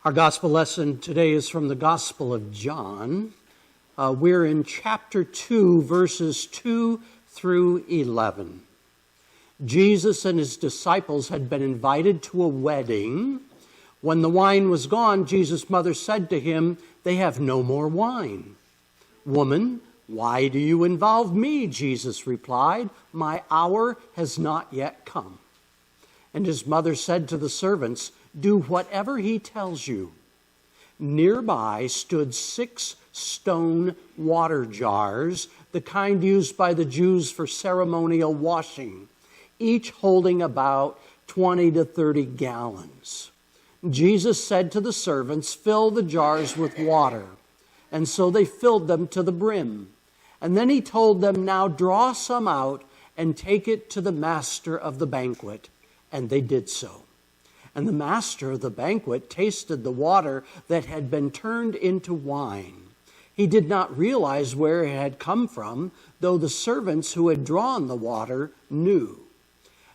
Our gospel lesson today is from the Gospel of John. We're in chapter 2, verses 2 through 11. Jesus and his disciples had been invited to a wedding. When the wine was gone, Jesus' mother said to him, "They have no more wine." "Woman, why do you involve me?" Jesus replied. "My hour has not yet come." And his mother said to the servants, "Do whatever he tells you." Nearby stood 6 stone water jars, the kind used by the Jews for ceremonial washing, each holding about 20 to 30 gallons. Jesus said to the servants, "Fill the jars with water." And so they filled them to the brim. And then he told them, "Now draw some out and take it to the master of the banquet." And they did so. And the master of the banquet tasted the water that had been turned into wine. He did not realize where it had come from, though the servants who had drawn the water knew.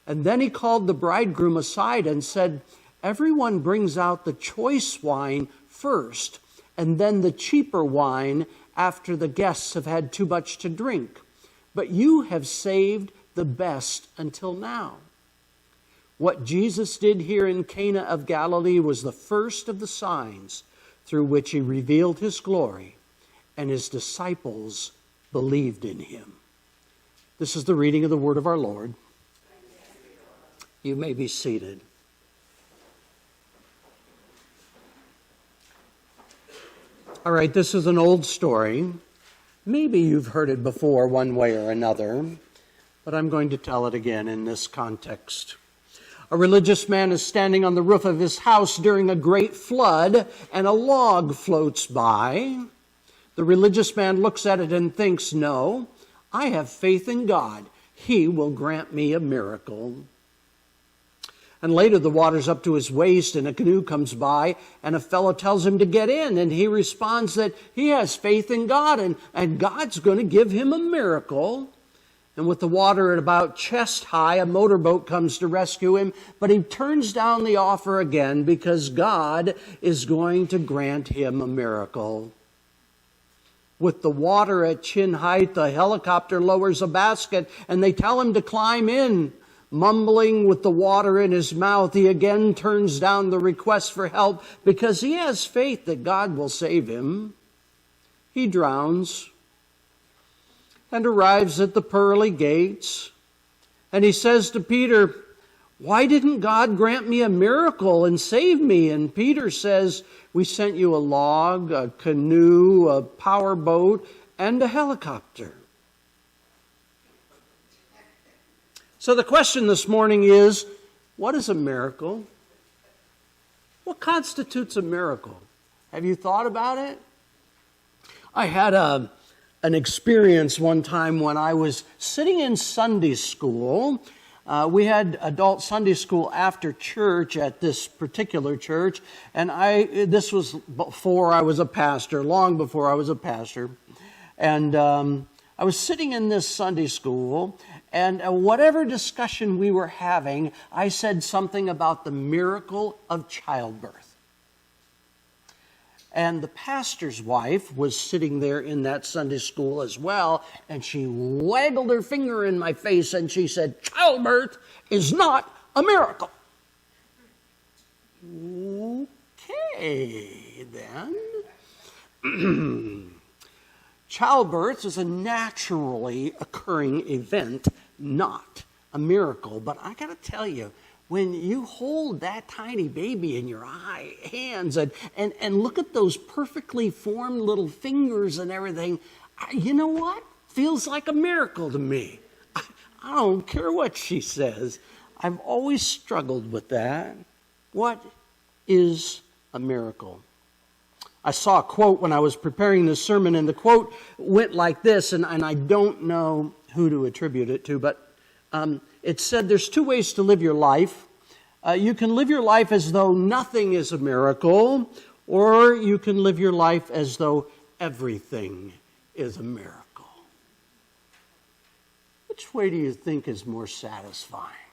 And then he called the bridegroom aside and said, "Everyone brings out the choice wine first, and then the cheaper wine after the guests have had too much to drink. But you have saved the best until now." What Jesus did here in Cana of Galilee was the first of the signs through which he revealed his glory, and his disciples believed in him. This is the reading of the word of our Lord. You may be seated. All right, this is an old story. Maybe you've heard it before one way or another, but I'm going to tell it again in this context. A religious man is standing on the roof of his house during a great flood, and a log floats by. The religious man looks at it and thinks, "No, I have faith in God. He will grant me a miracle." And later the water's up to his waist and a canoe comes by and a fellow tells him to get in, and he responds that he has faith in God and God's going to give him a miracle. And with the water at about chest high, a motorboat comes to rescue him, but he turns down the offer again because God is going to grant him a miracle. With the water at chin height, the helicopter lowers a basket and they tell him to climb in. Mumbling with the water in his mouth, he again turns down the request for help because he has faith that God will save him. He drowns and arrives at the pearly gates. And he says to Peter, "Why didn't God grant me a miracle and save me?" And Peter says, "We sent you a log, a canoe, a powerboat, and a helicopter." So the question this morning is, what is a miracle? What constitutes a miracle? Have you thought about it? I had an experience one time when I was sitting in Sunday school. We had adult Sunday school after church at this particular church, and this was before I was a pastor, long before I was a pastor. And I was sitting in this Sunday school, and whatever discussion we were having, I said something about the miracle of childbirth. And the pastor's wife was sitting there in that Sunday school as well, and she waggled her finger in my face and she said, "Childbirth is not a miracle." Okay, then. Childbirth is a naturally occurring event, not a miracle. But I got to tell you, when you hold that tiny baby in your hands and look at those perfectly formed little fingers and everything, you know what? Feels like a miracle to me. I don't care what she says. I've always struggled with that. What is a miracle? I saw a quote when I was preparing this sermon, and the quote went like this, and I don't know who to attribute it to, but it said, "There's 2 ways to live your life. You can live your life as though nothing is a miracle, or you can live your life as though everything is a miracle." Which way do you think is more satisfying?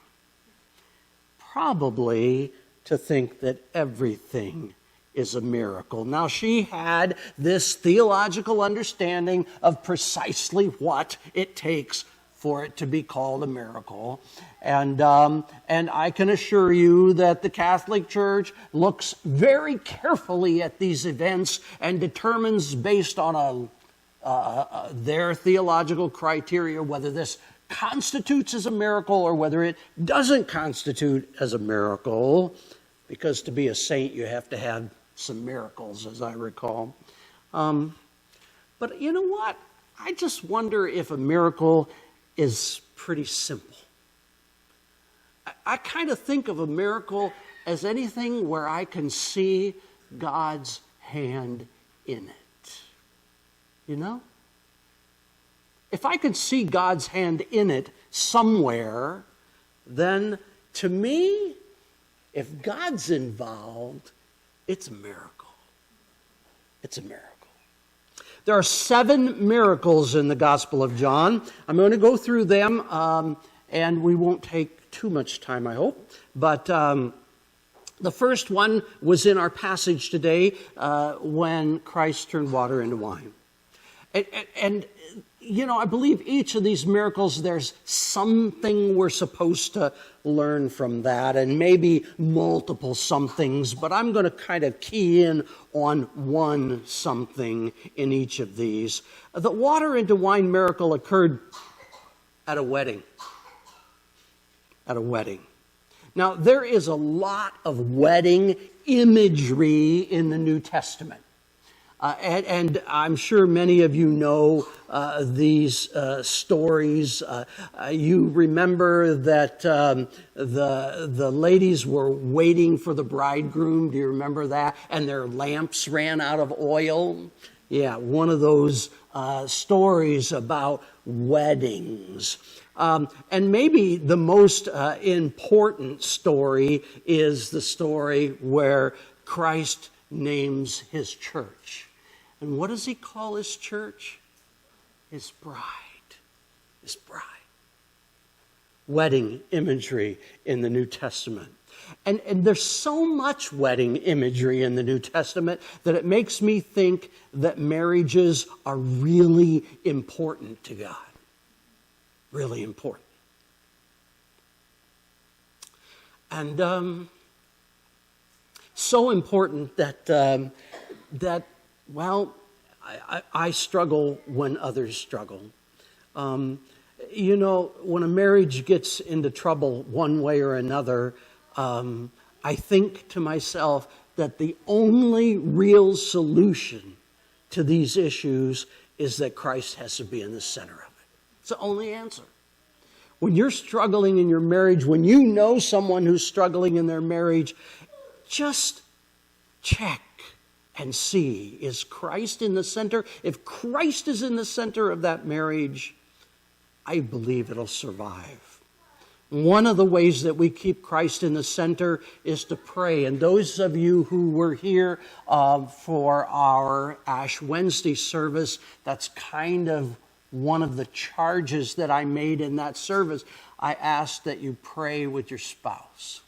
Probably to think that everything is a miracle. Now, she had this theological understanding of precisely what it takes for it to be called a miracle. And I can assure you that the Catholic Church looks very carefully at these events and determines based on their theological criteria whether this constitutes as a miracle or whether it doesn't constitute as a miracle, because to be a saint you have to have some miracles, as I recall. But you know what? I just wonder if a miracle is pretty simple. I kind of think of a miracle as anything where I can see God's hand in it. You know? If I can see God's hand in it somewhere, then to me, if God's involved, it's a miracle. It's a miracle. There are 7 miracles in the Gospel of John. I'm going to go through them, and we won't take too much time, I hope. But the first one was in our passage today when Christ turned water into wine. And you know, I believe each of these miracles, there's something we're supposed to learn from that, and maybe multiple somethings, but I'm going to kind of key in on one something in each of these. The water into wine miracle occurred at a wedding. At a wedding. Now, there is a lot of wedding imagery in the New Testament. And I'm sure many of you know these stories. You remember that the ladies were waiting for the bridegroom. Do you remember that? And their lamps ran out of oil. Yeah, one of those stories about weddings. And maybe the most important story is the story where Christ names his church. And what does he call his church? His bride. His bride. Wedding imagery in the New Testament. And there's so much wedding imagery in the New Testament that it makes me think that marriages are really important to God. Really important. And so important that well, I struggle when others struggle. You know, when a marriage gets into trouble one way or another, I think to myself that the only real solution to these issues is that Christ has to be in the center of it. It's the only answer. When you're struggling in your marriage, when you know someone who's struggling in their marriage, just check and see, is Christ in the center? If Christ is in the center of that marriage, I believe it'll survive. One of the ways that we keep Christ in the center is to pray. And those of you who were here for our Ash Wednesday service, that's kind of one of the charges that I made in that service. I asked that you pray with your spouse.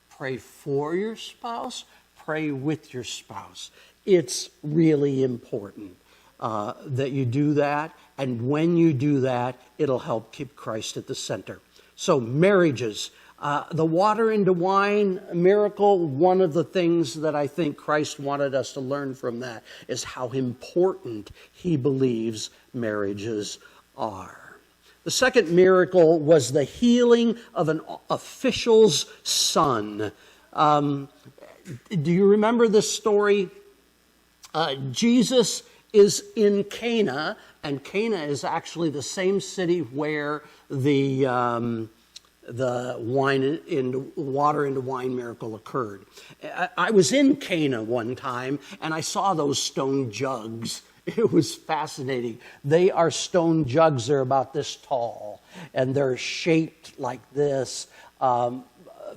Pray for your spouse. Pray with your spouse. It's really important that you do that. And when you do that, it'll help keep Christ at the center. So marriages, the water into wine miracle, one of the things that I think Christ wanted us to learn from that is how important he believes marriages are. The second miracle was the healing of an official's son. Do you remember this story? Jesus is in Cana, and Cana is actually the same city where the water into wine miracle occurred. I was in Cana one time, and I saw those stone jugs. It was fascinating. They are stone jugs. They're about this tall, and they're shaped like this.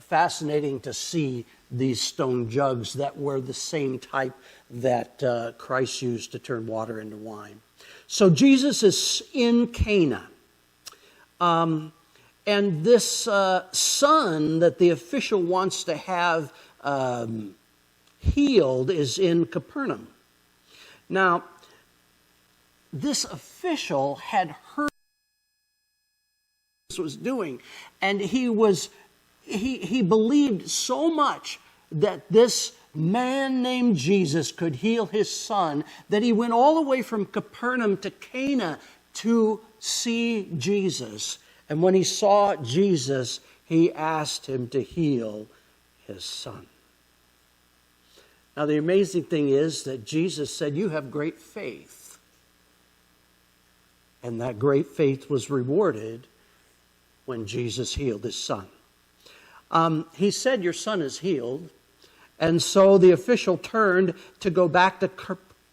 Fascinating to see these stone jugs that were the same type that Christ used to turn water into wine. So Jesus is in Cana. And this son that the official wants to have healed is in Capernaum. Now, this official had heard what Jesus was doing, and he believed so much that this man named Jesus could heal his son that he went all the way from Capernaum to Cana to see Jesus. And when he saw Jesus, he asked him to heal his son. Now, the amazing thing is that Jesus said, "You have great faith." And that great faith was rewarded when Jesus healed his son. He said, "Your son is healed." And so the official turned to go back to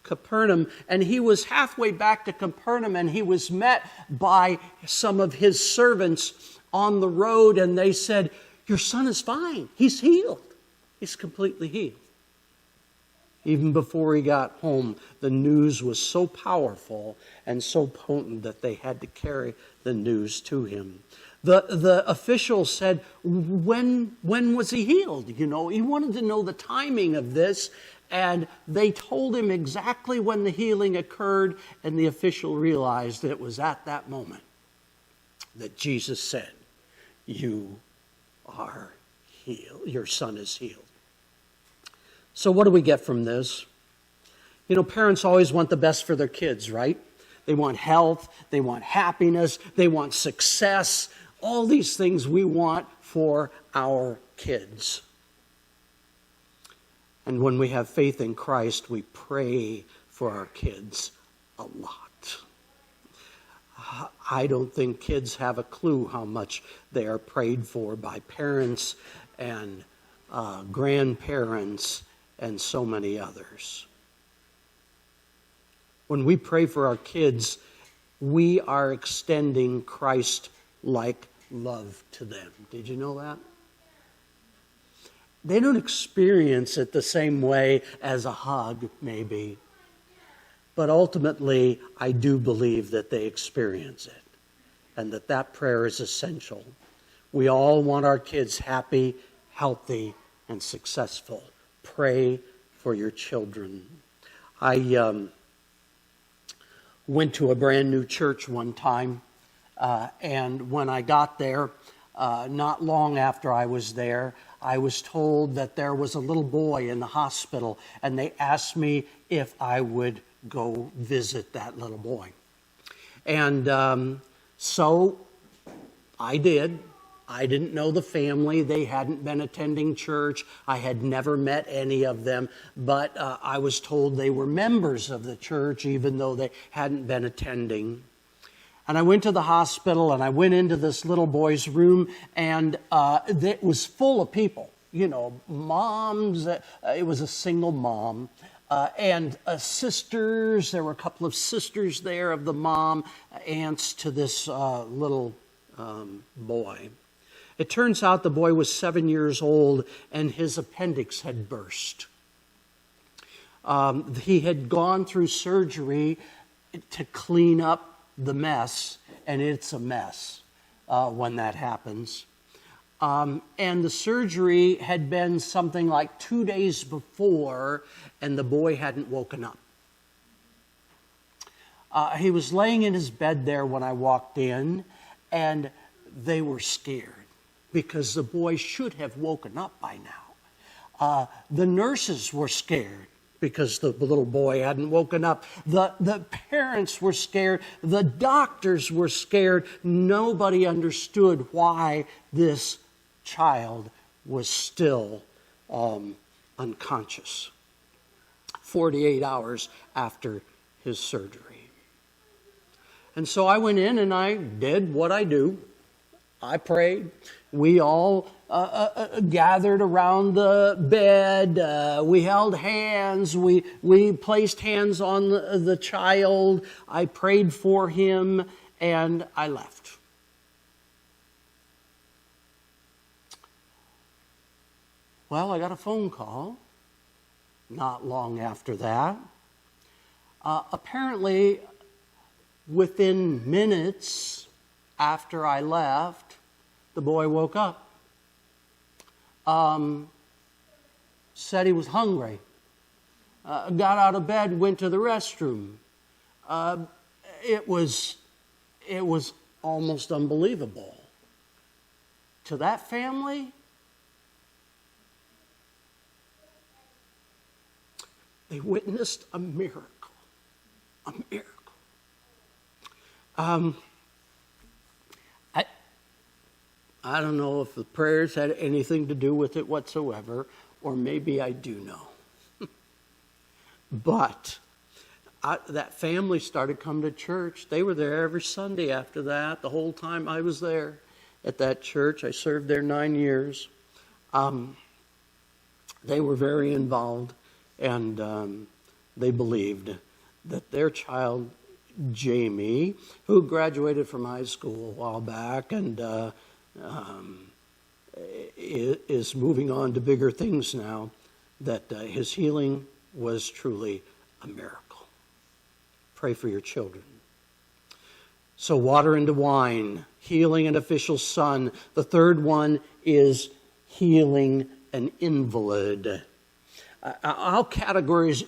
Capernaum, and he was halfway back to Capernaum, and he was met by some of his servants on the road, and they said, "Your son is fine. He's healed. He's completely healed." Even before he got home, the news was so powerful and so potent that they had to carry the news to him. The official said, when was he healed? You know, he wanted to know the timing of this, and they told him exactly when the healing occurred, and the official realized that it was at that moment that Jesus said, "You are healed. Your son is healed." So what do we get from this? You know, parents always want the best for their kids, right? They want health, they want happiness, they want success, all these things we want for our kids. And when we have faith in Christ, we pray for our kids a lot. I don't think kids have a clue how much they are prayed for by parents and grandparents and so many others. When we pray for our kids, we are extending Christ-like love to them. Did you know that? They don't experience it the same way as a hug, maybe. But ultimately, I do believe that they experience it, and that prayer is essential. We all want our kids happy, healthy, and successful. Pray for your children. I went to a brand new church one time, and when I got there, not long after I was there, I was told that there was a little boy in the hospital, and they asked me if I would go visit that little boy. And so I did. I didn't know the family. They hadn't been attending church. I had never met any of them, but I was told they were members of the church, even though they hadn't been attending. And I went to the hospital, and I went into this little boy's room, and it was full of people, you know, moms. It was a single mom. And sisters. There were a couple of sisters there of the mom, aunts to this little boy. It turns out the boy was 7 years old, and his appendix had burst. He had gone through surgery to clean up the mess, and it's a mess when that happens. And the surgery had been something like 2 days before, and the boy hadn't woken up. He was laying in his bed there when I walked in, and they were scared because the boy should have woken up by now. The nurses were scared because the little boy hadn't woken up. The parents were scared. The doctors were scared. Nobody understood why this child was still unconscious 48 hours after his surgery. And so I went in and I did what I do. I prayed. We all gathered around the bed. We held hands. We placed hands on the child. I prayed for him, and I left. Well, I got a phone call not long after that. Apparently, within minutes after I left, the boy woke up. said he was hungry, got out of bed, went to the restroom. It was almost unbelievable. To that family, they witnessed a miracle. A miracle. I don't know if the prayers had anything to do with it whatsoever, or maybe I do know. But that family started coming to church. They were there every Sunday after that. The whole time I was there at that church. I served there 9 years. They were very involved, and they believed that their child, Jamie, who graduated from high school a while back and is moving on to bigger things now, that his healing was truly a miracle. Pray for your children. So water into wine, healing an official son. The third one is healing an invalid. I'll categorize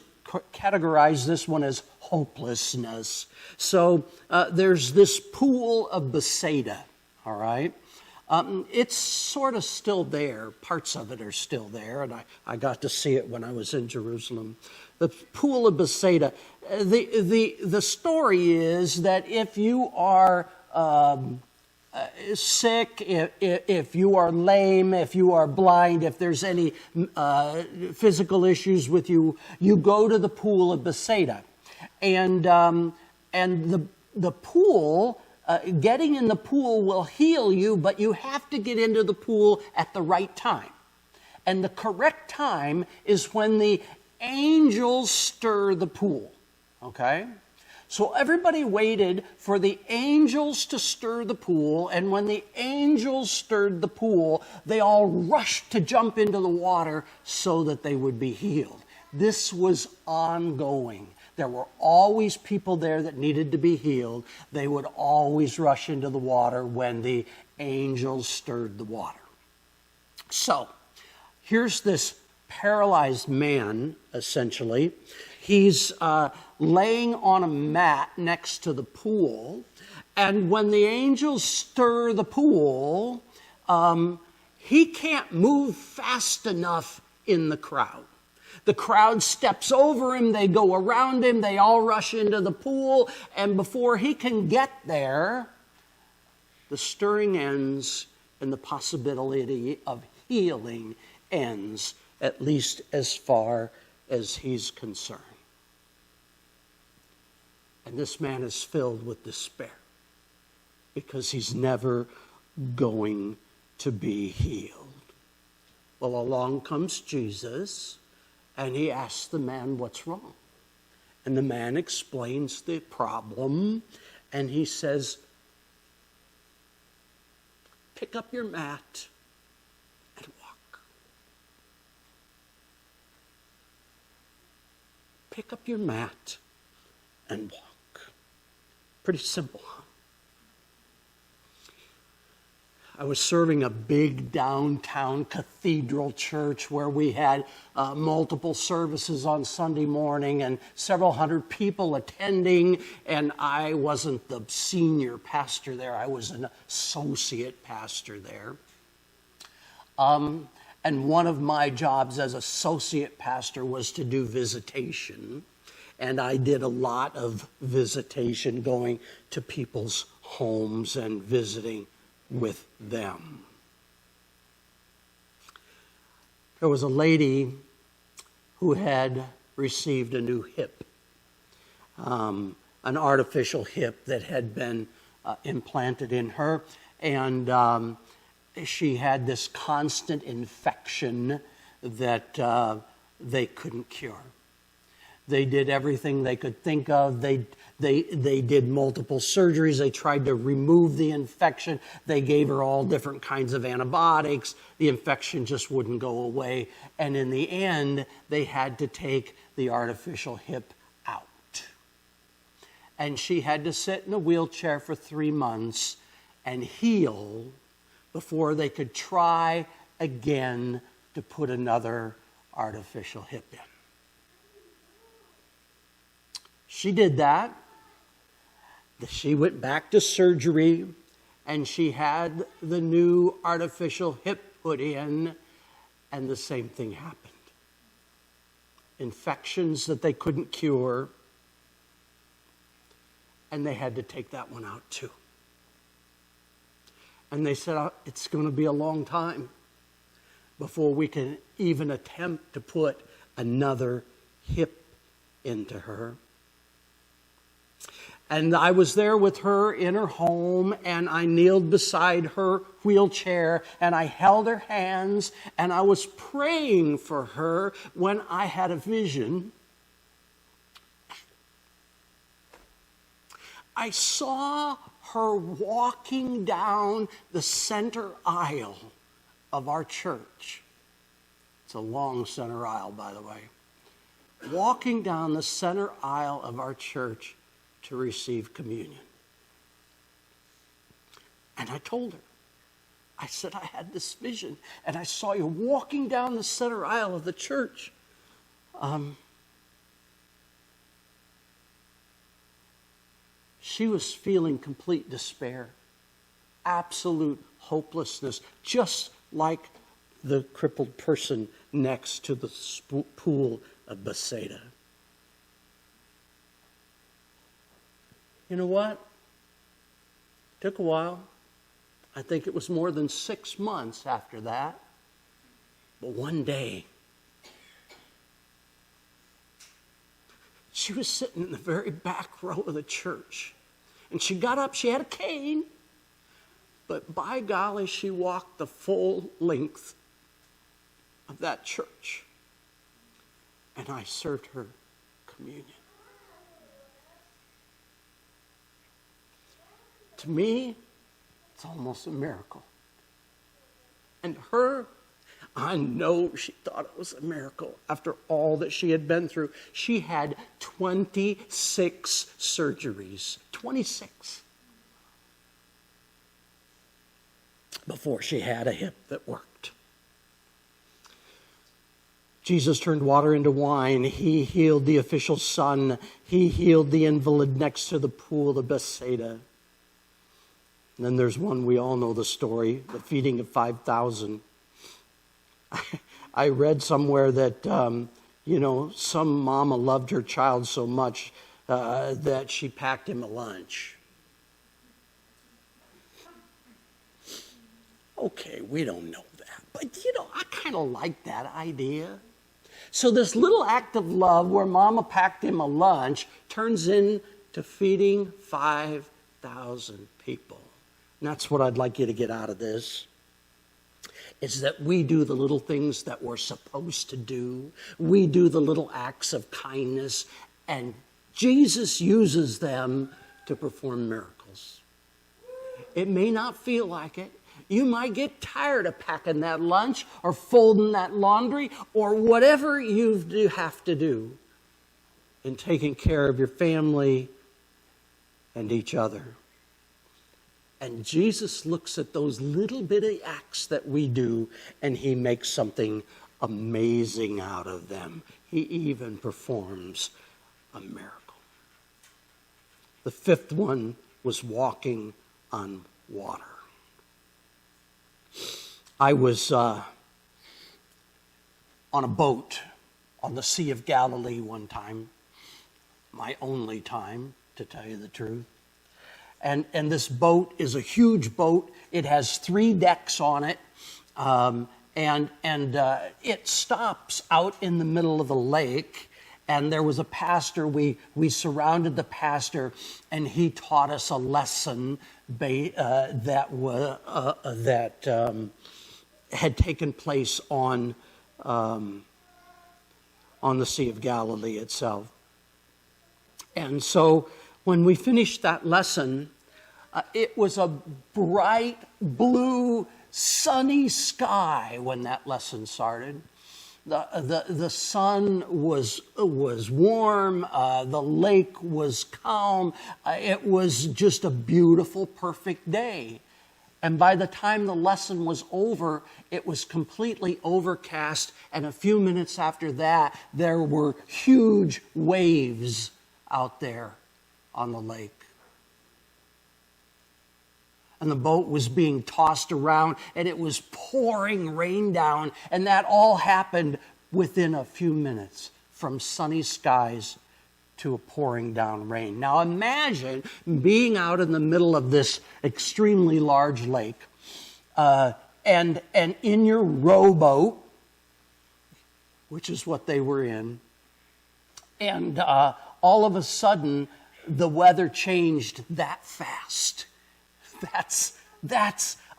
this one as hopelessness. So there's this pool of Bethesda, all right? It's sort of still there. Parts of it are still there, and I got to see it when I was in Jerusalem. The pool of Bethesda. The story is that if you are sick, if you are lame, if you are blind, if there's any physical issues with you, you go to the pool of Bethesda, and the pool. Getting in the pool will heal you, but you have to get into the pool at the right time. And the correct time is when the angels stir the pool. Okay? So everybody waited for the angels to stir the pool, and when the angels stirred the pool, they all rushed to jump into the water so that they would be healed. This was ongoing. There were always people there that needed to be healed. They would always rush into the water when the angels stirred the water. So, here's this paralyzed man, essentially. He's laying on a mat next to the pool. And when the angels stir the pool, he can't move fast enough in the crowd. The crowd steps over him, they go around him, they all rush into the pool, and before he can get there, the stirring ends and the possibility of healing ends, at least as far as he's concerned. And this man is filled with despair because he's never going to be healed. Well, along comes Jesus. And he asks the man, what's wrong? And the man explains the problem. And he says, pick up your mat and walk. Pick up your mat and walk. Pretty simple, huh? I was serving a big downtown cathedral church where we had multiple services on Sunday morning and several hundred people attending, and I wasn't the senior pastor there. I was an associate pastor there. And one of my jobs as associate pastor was to do visitation, and I did a lot of visitation, going to people's homes and visiting with them. There was a lady who had received a new hip, an artificial hip that had been implanted in her, and she had this constant infection that they couldn't cure. They did everything they could think of. They did multiple surgeries. They tried to remove the infection. They gave her all different kinds of antibiotics. The infection just wouldn't go away. And in the end, they had to take the artificial hip out. And she had to sit in a wheelchair for 3 months and heal before they could try again to put another artificial hip in. She did that. She went back to surgery, and she had the new artificial hip put in, and the same thing happened. Infections that they couldn't cure, and they had to take that one out too. And they said, it's going to be a long time before we can even attempt to put another hip into her. And I was there with her in her home, and I kneeled beside her wheelchair, and I held her hands, and I was praying for her when I had a vision. I saw her walking down the center aisle of our church. It's a long center aisle, by the way. Walking down the center aisle of our church to receive communion. And I told her, I said, I had this vision, and I saw you walking down the center aisle of the church. She was feeling complete despair, absolute hopelessness, just like the crippled person next to the pool of Bethesda. You know what? It took a while. I think it was more than 6 months after that. But one day, she was sitting in the very back row of the church. And she got up, she had a cane, but by golly, she walked the full length of that church. And I served her communion. To me, it's almost a miracle. And her, I know she thought it was a miracle after all that she had been through. She had 26 surgeries. 26. Before she had a hip that worked. Jesus turned water into wine. He healed the official's son. He healed the invalid next to the pool of Bethesda. And then there's one, we all know the story, the feeding of 5,000. I read somewhere that, some mama loved her child so much that she packed him a lunch. Okay, we don't know that. But, I kind of like that idea. So this little act of love where mama packed him a lunch turns into feeding 5,000 people. And that's what I'd like you to get out of this, is that we do the little things that we're supposed to do. We do the little acts of kindness, and Jesus uses them to perform miracles. It may not feel like it. You might get tired of packing that lunch or folding that laundry or whatever you have to do in taking care of your family and each other. And Jesus looks at those little bitty acts that we do, and he makes something amazing out of them. He even performs a miracle. The fifth one was walking on water. I was on a boat on the Sea of Galilee one time, my only time, to tell you the truth. And this boat is a huge boat. It has 3 decks on it. And it stops out in the middle of the lake. And there was a pastor. We surrounded the pastor, and he taught us a lesson that had taken place on the Sea of Galilee itself. And so when we finished that lesson, it was a bright blue, sunny sky when that lesson started. The sun was warm. The lake was calm. It was just a beautiful, perfect day. And by the time the lesson was over, it was completely overcast. And a few minutes after that, there were huge waves out there on the lake. And the boat was being tossed around, and it was pouring rain down. And that all happened within a few minutes, from sunny skies to a pouring down rain. Now imagine being out in the middle of this extremely large lake, and in your rowboat, which is what they were in, and all of a sudden the weather changed that fast.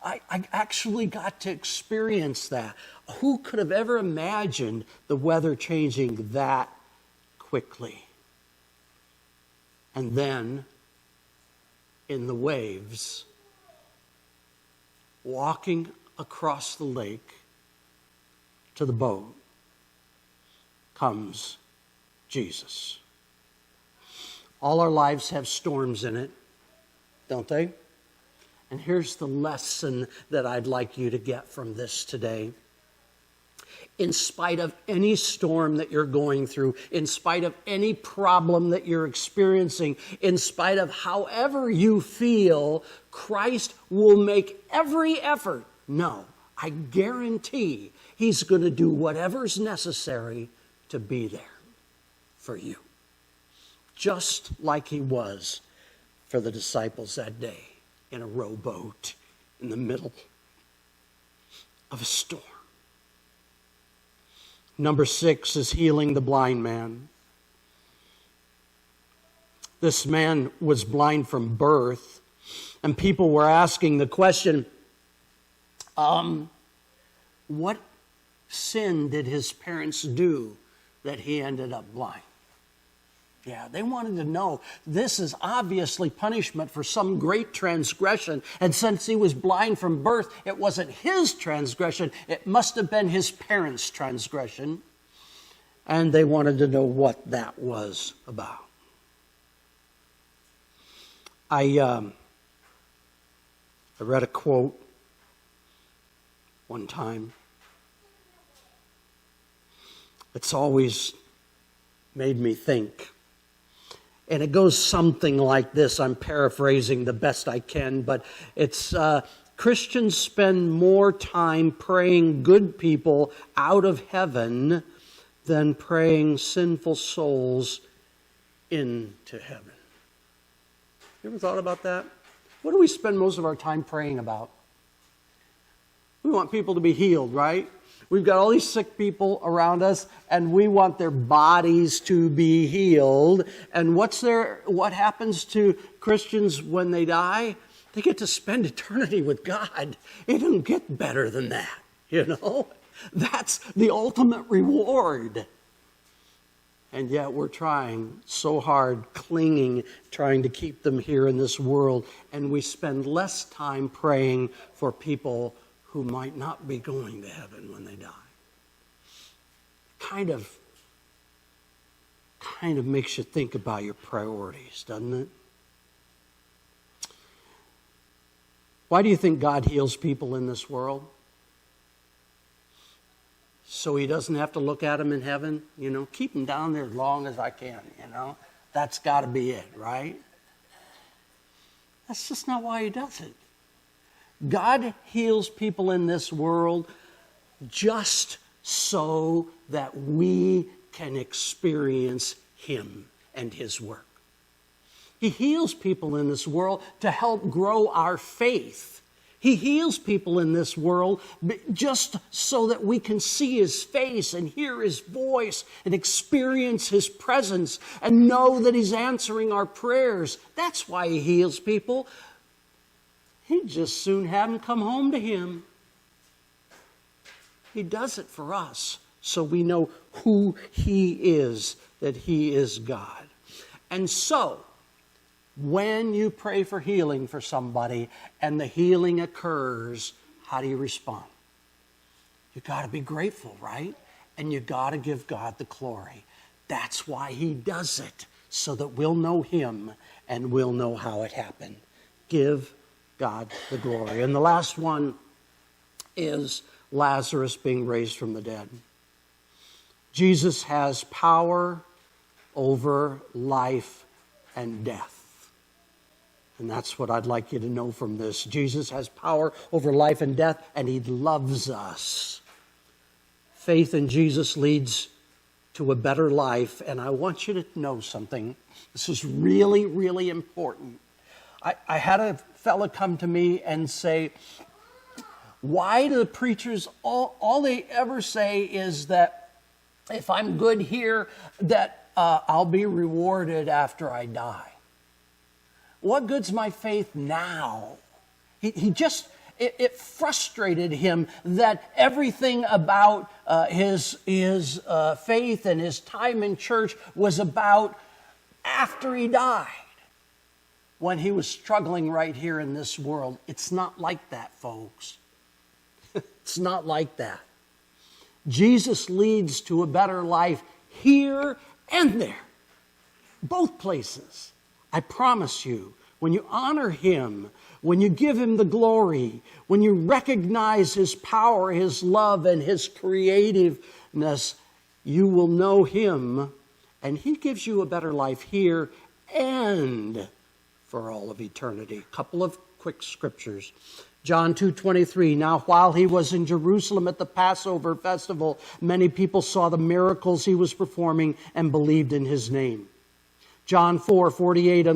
I actually got to experience that. Who could have ever imagined the weather changing that quickly? And then, in the waves, walking across the lake to the boat, comes Jesus. All our lives have storms in it, don't they? And here's the lesson that I'd like you to get from this today. In spite of any storm that you're going through, in spite of any problem that you're experiencing, in spite of however you feel, Christ will make every effort. No, I guarantee He's going to do whatever's necessary to be there for you. Just like He was for the disciples that day in a rowboat in the middle of a storm. Number 6 is healing the blind man. This man was blind from birth, and people were asking the question, what sin did his parents do that he ended up blind? Yeah, they wanted to know. This is obviously punishment for some great transgression. And since he was blind from birth, it wasn't his transgression. It must have been his parents' transgression. And they wanted to know what that was about. I read a quote one time. It's always made me think. And it goes something like this. I'm paraphrasing the best I can, but it's Christians spend more time praying good people out of heaven than praying sinful souls into heaven. You ever thought about that? What do we spend most of our time praying about? We want people to be healed, right? We've got all these sick people around us, and we want their bodies to be healed. And what happens to Christians when they die? They get to spend eternity with God. It doesn't get better than that, you know? That's the ultimate reward. And yet we're trying so hard, clinging, trying to keep them here in this world. And we spend less time praying for people who might not be going to heaven when they die. Kind of makes you think about your priorities, doesn't it? Why do you think God heals people in this world? So He doesn't have to look at them in heaven? You know, keep them down there as long as I can, you know. That's got to be it, right? That's just not why He does it. God heals people in this world just so that we can experience Him and His work. He heals people in this world to help grow our faith. He heals people in this world just so that we can see His face and hear His voice and experience His presence and know that He's answering our prayers. That's why He heals people. He'd just soon have them come home to Him. He does it for us so we know who He is, that He is God. And so, when you pray for healing for somebody and the healing occurs, how do you respond? You got to be grateful, right? And you got to give God the glory. That's why He does it, so that we'll know Him and we'll know how it happened. Give God the glory. And the last one is Lazarus being raised from the dead. Jesus has power over life and death. And that's what I'd like you to know from this. Jesus has power over life and death, and he loves us. Faith in Jesus leads to a better life, and I want you to know something. This is really, really important. I had a fella come to me and say, why do the preachers, all they ever say is that if I'm good here, that I'll be rewarded after I die? What good's my faith now? It frustrated him that everything about his faith and his time in church was about after he died, when he was struggling right here in this world. It's not like that, folks. It's not like that. Jesus leads to a better life here and there, both places. I promise you, when you honor him, when you give him the glory, when you recognize his power, his love, and his creativeness, you will know him, and he gives you a better life here and for all of eternity. A couple of quick scriptures. John 2:23, now while he was in Jerusalem at the Passover festival, many people saw the miracles he was performing and believed in his name. John 4:48,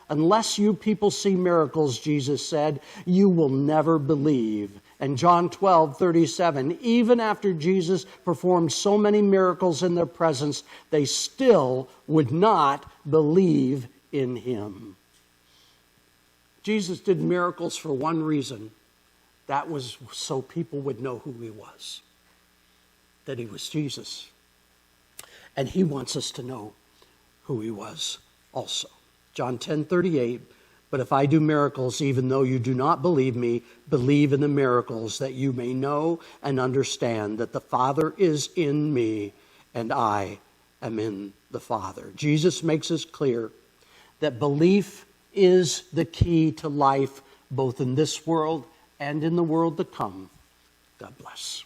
unless you people see miracles, Jesus said, you will never believe. And John 12:37, even after Jesus performed so many miracles in their presence, they still would not believe in him. Jesus did miracles for one reason. That was so people would know who he was, that he was Jesus. And he wants us to know who he was also. John 10:38, but if I do miracles, even though you do not believe me, believe in the miracles, that you may know and understand that the Father is in me and I am in the Father. Jesus makes us clear that belief is the key to life, both in this world and in the world to come. God bless.